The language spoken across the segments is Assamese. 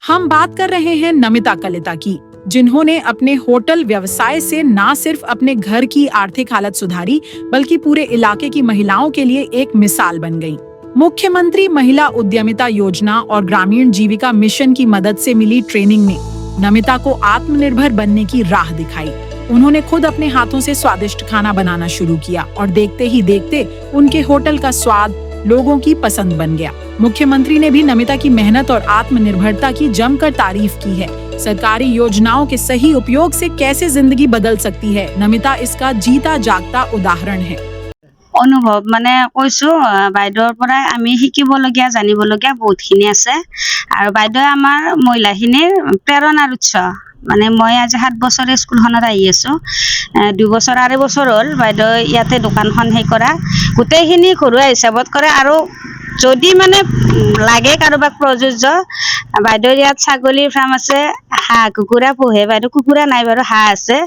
हम बात कर रहे हैं नमिता कलिता की, जिन्होंने अपने होटल व्यवसाय से न सिर्फ अपने घर की आर्थिक हालत सुधारी, बल्कि पूरे इलाके की महिलाओं के लिए एक मिसाल बन गई। मुख्यमंत्री महिला उद्यमिता योजना और ग्रामीण जीविका मिशन की मदद से मिली ट्रेनिंग ने नमिता को आत्मनिर्भर बनने की राह दिखाई। उन्होंने खुद अपने हाथों से स्वादिष्ट खाना बनाना शुरू किया और देखते ही देखते उनके होटल का स्वाद लोगों की पसंद बन गया। मुख्यमंत्री ने भी नमिता की मेहनत और आत्मनिर्भरता की जमकर तारीफ की है। सरकारी योजनाओं के सही उपयोग से कैसे जिंदगी बदल सकती है, नमिता इसका जीता जागता उदाहरण है। अनुभव माने কৈছো বাইদেউৰ পৰা আমি শিকিবলগীয়া জানিবলগীয়া বহুতখিনি আছে আৰু বাইদেউ আমাৰ মহিলাখিনিৰ প্ৰেৰণাৰ উৎস। মানে মই আজি 7 বছৰে স্কুলখনত আহি আছো, 2 বছৰ 2.5 বছৰ হ'ল বাইদেউ ইয়াতে দোকানখন কৰা গোটেইখিনি ঘৰুৱা হিচাপত কৰে। আৰু যদি মানে লাগে কাৰোবাক প্ৰযোজ্য, বাইদেউৰ ইয়াত ছাগলীৰ ফাৰ্ম আছে, হাঁহ কুকুৰা পোহে বাইদেউ, কুকুৰা নাই বাৰু হাঁহ আছে,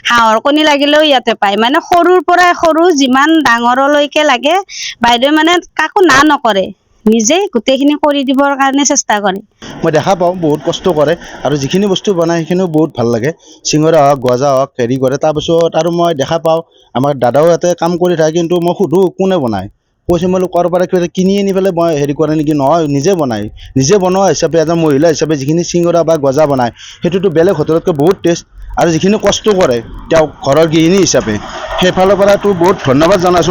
হাঁহৰ কণী লাগিলেও ইয়াতে পায়। মানে সৰুৰ পৰা সৰু যিমান ডাঙৰলৈকে লাগে বাইদেউ মানে কাকো না নকৰে, নিজে গোটেইখিনি কৰি দিবৰ কাৰণে চেষ্টা কৰে। মই দেখা পাওঁ বহুত কষ্ট কৰে আৰু যিখিনি বস্তু বনায় সেইখিনিও বহুত ভাল লাগে। চিঙৰা হওক গজা হওক হেৰি কৰে। তাৰপিছত আৰু মই দেখা পাওঁ আমাৰ দাদাও ইয়াতে কাম কৰি থাকে, কিন্তু মই সুধোঁ কোনে বনায়, কৈছে মই ক'ৰ পৰা কিনি আনি পেলাই মই হেৰি কৰে নেকি, নহয় নিজে বনায়। নিজে বনোৱা হিচাপে এজন মহিলা হিচাপে যিখিনি চিঙৰা বা গজা বনায় সেইটোতো বেলেগ হোটেলতকৈ বহুত টেষ্ট। আৰু যিখিনি কষ্ট কৰে তেওঁ ঘৰৰ গৃহিণী হিচাপে, সেইফালৰ পৰাতো বহুত ধন্যবাদ জনাইছোঁ।